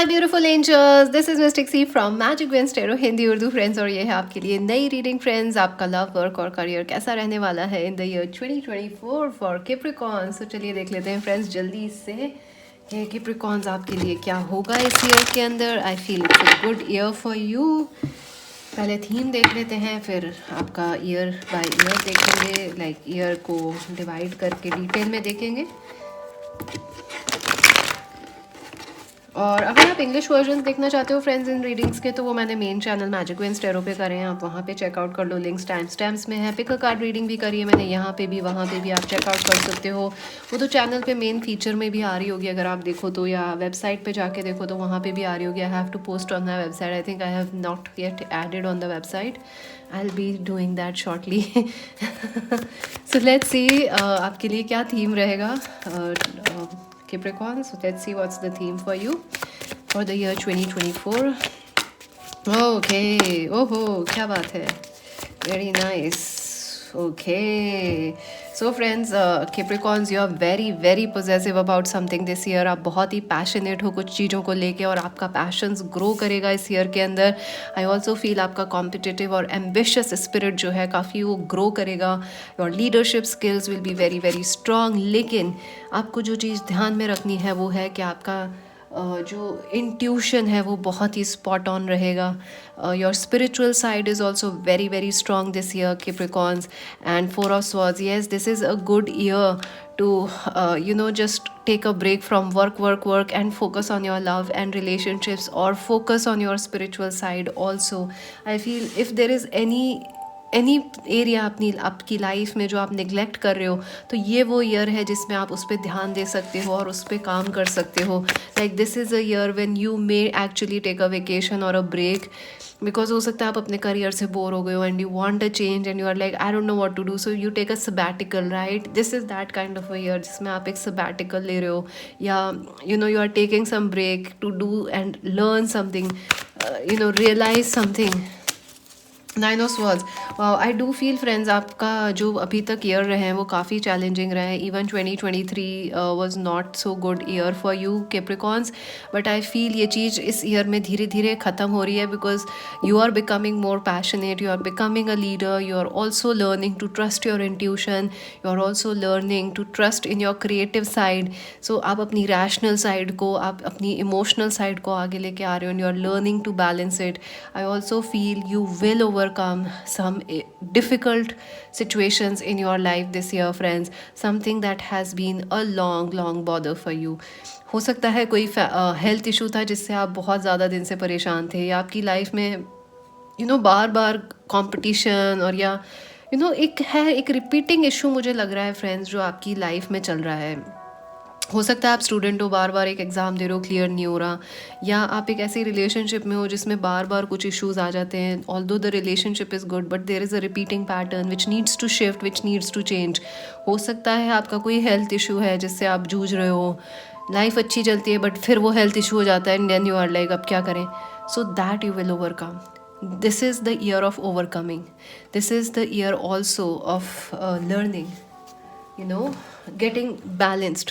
Hi beautiful angels, this is Mystic Sea from Magic Veins Tarot Hindi Urdu friends. और ये है आपके लिए नई रीडिंग फ्रेंड्स। आपका लव, वर्क और करियर कैसा रहने वाला है in the year 2024 for Capricorns. तो चलिए देख लेते हैं फ्रेंड्स जल्दी से ये कैप्रिकॉर्न्स आपके लिए क्या होगा इस ईयर के अंदर। I feel it's a good year for you. पहले थीम देख लेते हैं, फिर आपका ईयर बाय ईयर देखेंगे, लाइक ईयर को डिवाइड करके डिटेल में देखेंगे। और अगर आप इंग्लिश वर्जन देखना चाहते हो फ्रेंड्स इन रीडिंग्स के, तो वो मैंने main channel magic Veins tarot पे करे हैं, आप वहाँ पे चेकआउट कर लो। लिंक्स टाइम स्टैम्प्स में है। पिक अ कार्ड रीडिंग भी करी है मैंने, यहाँ पे भी वहाँ पे भी आप चेकआउट कर सकते हो। वो तो चैनल पे मेन फीचर में भी आ रही होगी अगर आप देखो तो, या वेबसाइट पे जाके देखो तो वहाँ पे भी आ रही होगी। I have to post on my website. I think I have not yet added on the website. I will be doing that shortly. So let's see आपके लिए क्या थीम रहेगा Capricorn. So let's see what's the theme for you for the year 2024. Okay, ओहो क्या बात है, very nice. Okay, so friends, Capricorns, you are very very possessive about something this year. आप बहुत ही passionate हो कुछ चीज़ों को लेके और आपका passions grow करेगा इस year के अंदर. I also feel आपका competitive और ambitious spirit जो है काफ़ी वो grow करेगा. Your leadership skills will be very very strong. लेकिन आपको जो चीज़ ध्यान में रखनी है वो है कि आपका जो इंट्यूशन है वो बहुत ही स्पॉट ऑन रहेगा. Your spiritual side is also very very strong this year Capricorns. And 4 of Swords, yes, this is a good year to just take a break from work and focus on your love and relationships, or focus on your spiritual side also. I feel if there is any area अपनी आपकी life में जो आप neglect कर रहे हो, तो ये वो ईयर है जिसमें आप उस पर ध्यान दे सकते हो और उस पर काम कर सकते हो. Like this is a year when you may actually take a vacation और अ ब्रेक, बिकॉज हो सकता है आप अपने करियर से बोर हो गए हो and you want a change and you are like I don't know what to do, so you take a sabbatical, right. This is that kind of a year जिसमें आप एक सबैटिकल ले रहे हो, या you are taking some break to do and learn something, realise something. 9 of Swords. I do feel friends आपका जो अभी तक ईयर रहे हैं वो काफ़ी चैलेंजिंग रहे हैं. Even 2023 was not so good year for you Capricorns. But I feel ये चीज़ इस ईयर में धीरे धीरे ख़त्म हो रही है, because you are becoming more passionate, you are becoming a leader, you are also learning to trust your intuition, you are also learning to trust in your creative side. So आप अपनी rational side को, आप अपनी emotional side को आगे लेके आ रहे हो and you are learning to balance it. I also feel you will overcome some difficult situations in your life this year friends, something that has been a long bother for you. हो सकता है कोई health issue था जिससे आप बहुत ज़्यादा दिन से परेशान थे, या आपकी लाइफ में बार बार कंपटीशन, और या एक रिपीटिंग इशू मुझे लग रहा है फ्रेंड्स जो आपकी लाइफ में चल रहा है. हो सकता है आप स्टूडेंट हो, बार बार एक एग्ज़ाम दे रहे हो, क्लियर नहीं हो रहा, या आप एक ऐसी रिलेशनशिप में हो जिसमें बार बार कुछ इश्यूज आ जाते हैं. Although the relationship is good but there is a repeating pattern which needs to shift, which needs to change. हो सकता है आपका कोई हेल्थ इशू है जिससे आप जूझ रहे हो. लाइफ अच्छी चलती है बट फिर वो हेल्थ इशू हो जाता है and then you are like अब क्या करें. So that you will overcome. This is the year of overcoming. This is the year also of learning, getting balanced,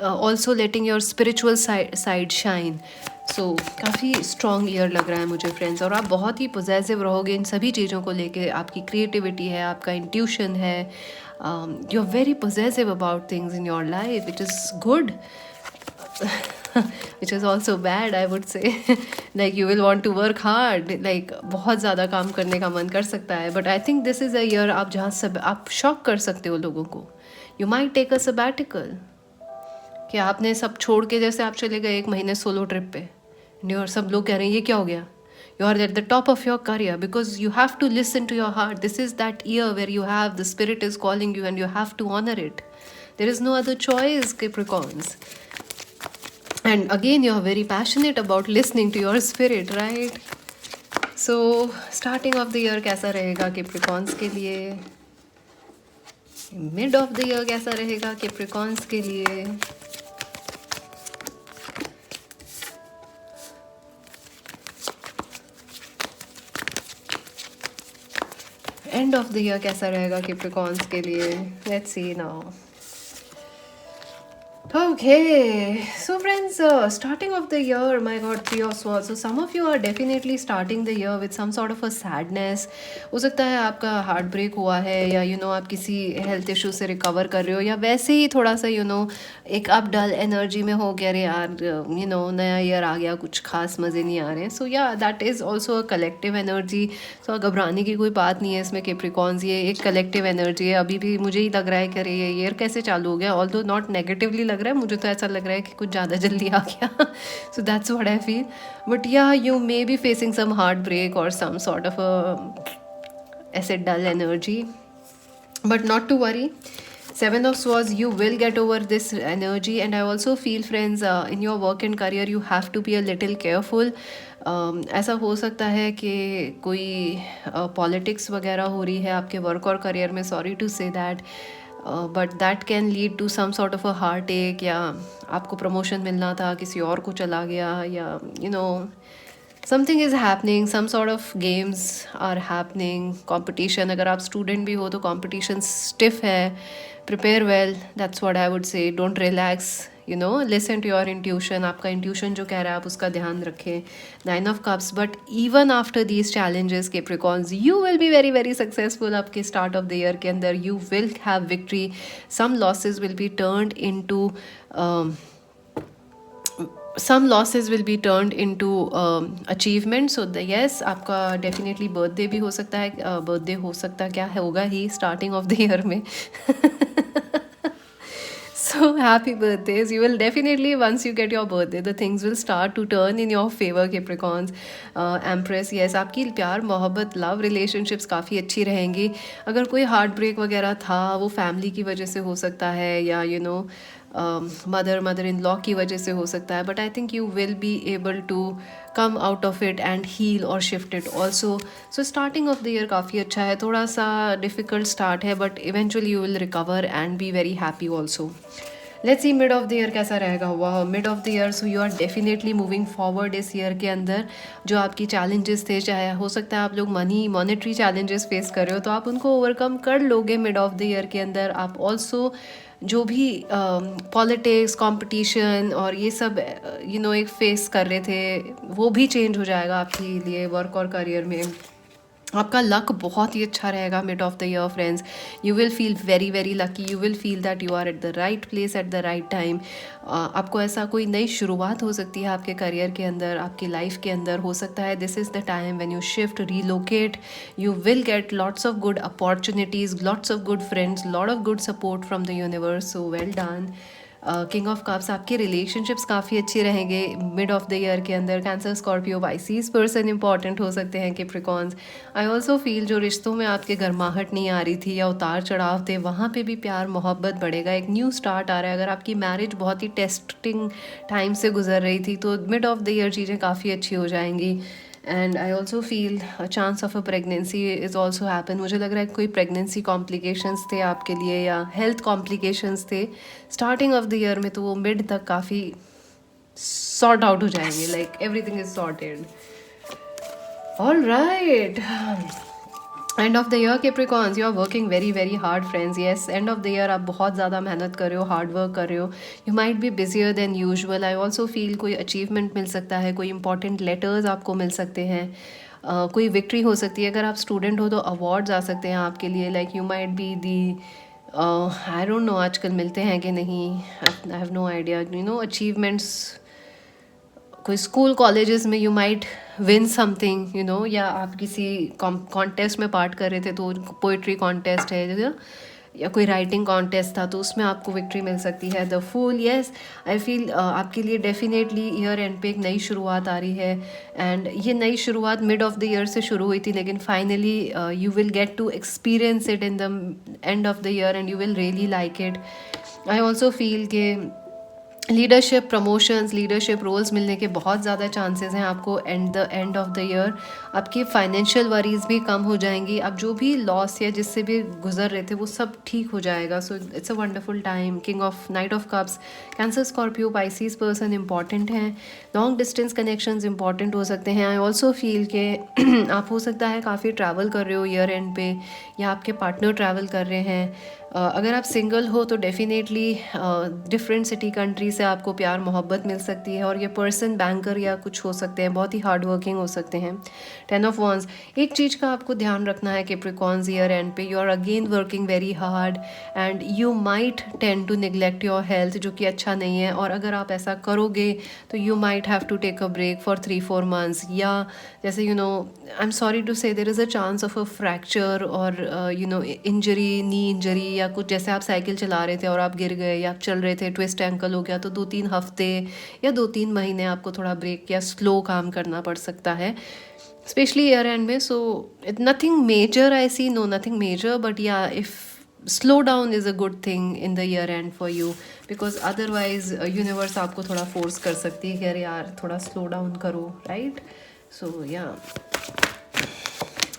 also letting your spiritual side shine. So काफ़ी strong year लग रहा है मुझे friends. और आप बहुत ही पोजेसिव रहोगे इन सभी चीज़ों को लेके. आपकी क्रिएटिविटी है, आपका इंट्यूशन है, you are very possessive about things in your life, which is good. which is also bad, I would say. Like you will want to work hard, like बहुत ज़्यादा काम करने का मन कर सकता है. But I think this is a year आप जहाँ सब आप शॉक कर सकते हो लोगों को. You might take a sabbatical, कि आपने सब छोड़ के, जैसे आप चले गए 1 महीने सोलो ट्रिप पे, और सब लोग कह रहे हैं ये क्या हो गया. You are at the top of your career because you have to listen to your heart. This is that year where you have, the spirit is calling you and you have to honor it. There is no other choice, Capricorns. And again, you are very passionate about listening to your spirit, right? So, starting of the year कैसा रहेगा Capricorns के लिए? Mid of the year कैसा रहेगा Capricorns के लिए? And of the year कैसा रहेगा Capricorns के लिए? Let's see now. Okay, so friends, starting of the year, my God, three of swords. So some of you are definitely starting the year with some sort of a sadness. हो सकता है आपका heart break हुआ है, या आप किसी health issue से रिकवर कर रहे हो, या वैसे ही थोड़ा सा एक आप डल एनर्जी में हो, कह रहे यार नया ईयर आ गया, कुछ खास मज़े नहीं आ रहे हैं. So yeah that is also a collective energy. So घबराने की कोई बात नहीं है इसमें. कैप्रिकॉन्स, ये एक कलेक्टिव एनर्जी है. अभी भी मुझे ही लग रहा है कि अरे ये ईयर कैसे चालू हो गया, ऑल्दो नॉट नेगेटिवली लग रहा है, मुझे तो ऐसा लग रहा है कि कुछ ज़्यादा जल्दी आ गया. So that's what I feel. But yeah you may be facing some heart break और सम सॉर्ट ऑफ ऐसे dull energy, but not to worry. Seven of swords, you will get over this energy. And I also feel friends, in your work and career you have to be a little careful. ऐसा हो सकता है कि कोई politics वगैरह हो रही है आपके वर्क और करियर में, sorry to say that, but that can lead to some sort of a heartache, या आपको प्रमोशन मिलना था किसी और को चला गया, या something is happening, some sort of games are happening. Competition, अगर आप स्टूडेंट भी हो तो कॉम्पिटिशन स्टिफ है. Prepare well, that's what I would say. Don't relax, listen to your intuition. आपका इंट्यूशन जो कह रहा है आप उसका ध्यान रखें. 9 of Cups. But even after these challenges, Capricorns, you will be very very successful. आपके स्टार्ट ऑफ द ईयर के अंदर you will have victory. Some losses will be turned into some losses will be turned into achievement. So yes, आपका definitely birthday भी हो सकता है. birthday हो सकता क्या होगा ही starting of the year में. So happy birthdays. You will definitely, once you get your birthday, the things will start to turn in your favor, Capricorns. Empress, yes, आपकी प्यार मोहब्बत लव रिलेशनशिप्स काफ़ी अच्छी रहेंगी. अगर कोई हार्ट ब्रेक वगैरह था वो फैमिली की वजह से हो सकता है, या मदर इन लॉ की वजह से हो सकता है. But I think you will be able to come out of it and heal और shift it also. So starting off the year काफ़ी अच्छा है. थोड़ा सा डिफ़िकल्ट स्टार्ट है, but eventually you will recover and be very happy also. Let's see mid of the year कैसा रहेगा. हुआ mid of the year, so you are definitely moving forward इस ईयर के अंदर. जो आपकी चैलेंजेस थे, चाहे हो सकता है आप लोग मॉनेटरी चैलेंजेस फेस कर रहे हो, तो आप उनको ओवरकम कर लोगे मिड ऑफ द ईयर के अंदर. आप ऑल्सो जो भी पॉलिटिक्स कंपटीशन और ये सब एक फेस कर रहे थे, वो भी चेंज हो जाएगा आपके लिए वर्क और करियर में. आपका लक बहुत ही अच्छा रहेगा mid of the year friends. You will feel very very lucky. You will feel that you are at the right place at the right time. आपको ऐसा कोई नई शुरुआत हो सकती है आपके करियर के अंदर, आपकी लाइफ के अंदर. हो सकता है this is the time when you shift, relocate. You will get lots of good opportunities, lots of good friends, lot of good support from the universe. So well done. King of cups, आपके relationships काफ़ी अच्छे रहेंगे mid of the year के अंदर. Cancer, Scorpio, Pisces person important हो सकते हैं. Capricorns, आई also feel जो रिश्तों में आपके गर्माहट नहीं आ रही थी या उतार चढ़ाव थे, वहाँ पे भी प्यार मोहब्बत बढ़ेगा. एक न्यू स्टार्ट आ रहा है. अगर आपकी मैरिज बहुत ही टेस्टिंग टाइम से गुजर रही थी, तो मिड ऑफ द ईयर चीज़ें काफ़ी अच्छी हो जाएंगी. And I also feel chance of a pregnancy is also happen. मुझे लग रहा है कोई प्रेगनेंसी कॉम्प्लिकेशंस थे आपके लिए, या हेल्थ कॉम्प्लिकेशंस थे स्टार्टिंग ऑफ द ईयर में, तो वो मिड तक काफ़ी सॉर्ट आउट हो जाएंगे. Like everything is sorted. All right. End of the year Capricorns, you are working very very hard friends. Yes, end of the year आप बहुत ज़्यादा मेहनत कर रहे हो, हार्ड वर्क कर रहे हो. You might B busier than usual. I also feel कोई अचीवमेंट मिल सकता है, कोई इंपॉर्टेंट लेटर्स आपको मिल सकते हैं, कोई विक्ट्री हो सकती है. अगर आप स्टूडेंट हो तो अवार्ड्स आ सकते हैं आपके लिए. Like you might be the, I don't know आजकल मिलते हैं कि नहीं, I have no idea. Achievements कोई स्कूल कॉलेजेस में यू माइट विन समथिंग, या आप किसी कॉन्टेस्ट में पार्ट कर रहे थे, तो पोइट्री कॉन्टेस्ट है या कोई राइटिंग कॉन्टेस्ट था, तो उसमें आपको विक्ट्री मिल सकती है. The fool, yes, I feel आपके लिए डेफिनेटली ईयर एंड पे एक नई शुरुआत आ रही है. एंड ये नई शुरुआत मिड ऑफ द ईयर से शुरू हुई थी, लेकिन finally you will get to experience it in the end of the year and you will really like it. I also feel के लीडरशिप प्रमोशंस, लीडरशिप रोल्स मिलने के बहुत ज़्यादा चांसेस हैं आपको and the end of the year. आपकी financial worries भी कम हो जाएंगी. आप जो भी लॉस या जिससे भी गुजर रहे थे वो सब ठीक हो जाएगा. So it's a wonderful time. King of night of cups, cancer, Scorpio, Pisces person important हैं. लॉन्ग डिस्टेंस कनेक्शंस इंपॉर्टेंट हो सकते हैं. आई ऑल्सो फील के आप हो सकता है काफ़ी ट्रैवल कर रहे हो ईयर एंड पे, या आपके पार्टनर ट्रैवल कर रहे हैं. अगर आप सिंगल हो तो डेफिनेटली डिफरेंट सिटी कंट्री से आपको प्यार मोहब्बत मिल सकती है, और ये पर्सन बैंकर या कुछ हो सकते हैं, बहुत ही हार्ड वर्किंग हो सकते हैं। 10 ऑफ वॉन्स, एक चीज़ का आपको ध्यान रखना है कैप्रिकॉर्न्स ईयर एंड पे, you are again working very hard and you might tend to neglect your health, जो कि अच्छा नहीं है। और अगर आप ऐसा करोगे तो you might have to take a break for 3-4 months, या जैसे I am sorry to say there is a chance of a fracture और इंजरी, नी इंजरी, या कुछ जैसे आप साइकिल चला रहे थे और आप गिर गए, या आप चल रहे थे ट्विस्ट एंकल हो गया, तो 2-3 हफ्ते या 2-3 महीने आपको थोड़ा ब्रेक या स्लो काम करना पड़ सकता है, स्पेशली ईयर एंड में। So nothing major I see, no nothing major, but yeah if slow down is a good thing in the year end for you, because otherwise universe आपको थोड़ा force कर सकती है कि अरे यार थोड़ा स्लो डाउन करो, राइट? सो या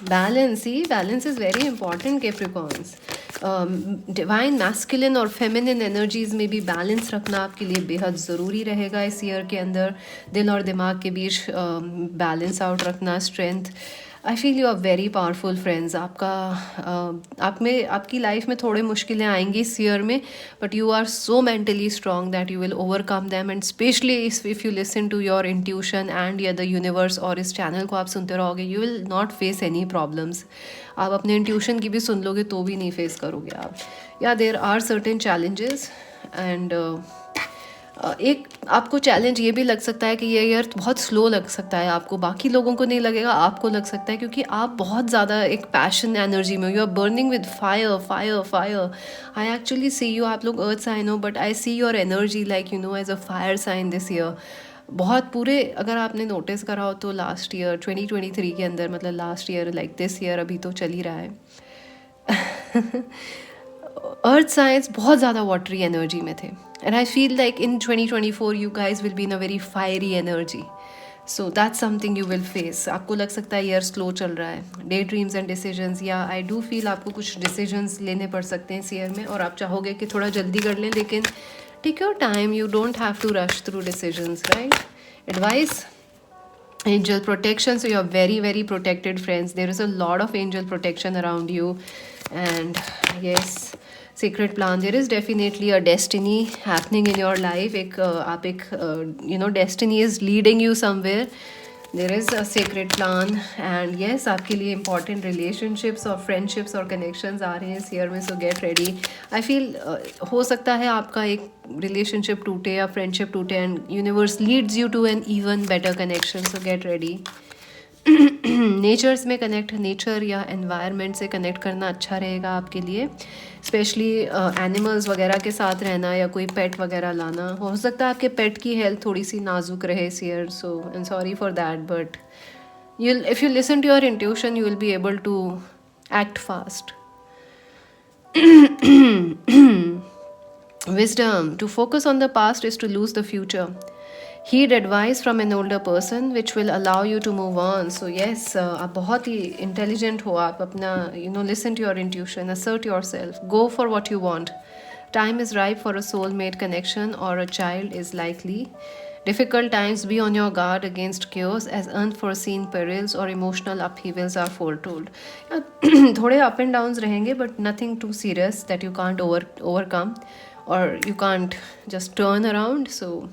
balance, he balance is very important Capricorns. Divine masculine और फेमिनिन एनर्जीज में भी बैलेंस रखना आपके लिए बेहद ज़रूरी रहेगा इस ईयर के अंदर। दिल और दिमाग के बीच बैलेंस आउट रखना, strength. I feel you are very powerful friends. आप में आपकी लाइफ में थोड़े मुश्किलें आएंगी इस ईयर में, but you are so mentally strong that you will overcome them, and specially if you listen to your intuition and या द यूनिवर्स, और इस चैनल को आप सुनते रहोगे, you will not face any problems. आप अपने इंट्यूशन की भी सुन लोगे तो भी नहीं फेस करोगे आप। या there are certain challenges and एक आपको चैलेंज ये भी लग सकता है कि ये ईयर बहुत स्लो लग सकता है आपको, बाकी लोगों को नहीं लगेगा, आपको लग सकता है, क्योंकि आप बहुत ज़्यादा एक पैशन एनर्जी में, you are burning with fire fire fire. I actually see you, आप लोग अर्थ साइन हो, but I see your energy like as a fire sign this year. बहुत पूरे, अगर आपने नोटिस करा हो तो लास्ट ईयर 2023 के अंदर, मतलब last year like this year अभी तो चल ही रहा है अर्थ साइंस बहुत ज़्यादा वाटरी एनर्जी में थे, and I feel like in 2024 you guys will be in a very fiery energy. So that's something you will face. आपको लग सकता है ईयर स्लो चल रहा है, डे ड्रीम्स एंड डिसीजंस, या आई डू फील आपको कुछ डिसीजंस लेने पड़ सकते हैं इस ईयर में, और आप चाहोगे कि थोड़ा जल्दी कर लें, लेकिन take your time, you don't have to rush through decisions, right? Advice, angel protection. So you're very very protected friends, there is a lot of angel protection around you. And yes, sacred plan, there is definitely a destiny happening in your life, एक आप एक destiny is leading you somewhere, there is a secret plan. And yes, आपके लिए important relationships और friendships और connections आ रहे हैं इस ईयर में, सो गेट रेडी। आई फील हो सकता है आपका एक रिलेशनशिप टूटे या फ्रेंडशिप टूटे, and universe leads you to an even better connection, so get ready. Natures में कनेक्ट, नेचर या एनवायरनमेंट से कनेक्ट करना अच्छा रहेगा आपके लिए, स्पेशली एनिमल्स वगैरह के साथ रहना, या कोई पेट वगैरह लाना। हो सकता है आपके पेट की हेल्थ थोड़ी सी नाजुक रहे इस year, so I am sorry for that, but if you listen to your intuition you will be able to act fast. Wisdom, to focus on the past is to lose the future. Heed advice from an older person which will allow you to move on. So yes, आप बहुत ही intelligent हो, आप अपना listen to your intuition, assert yourself, go for what you want. Time is ripe for a soulmate connection or a child is likely. Difficult times, be on your guard against chaos as unforeseen perils or emotional upheavals are foretold. थोड़े up and downs रहेंगे, but nothing too serious that you can't overcome or you can't just turn around. So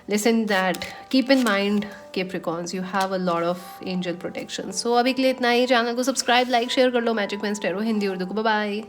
listen that, keep in mind Capricorns, you have a lot of angel protection. So अभी के लिए इतना ही, channel को subscribe, like, share कर लो। Magic pens tarot Hindi Urdu को, bye bye.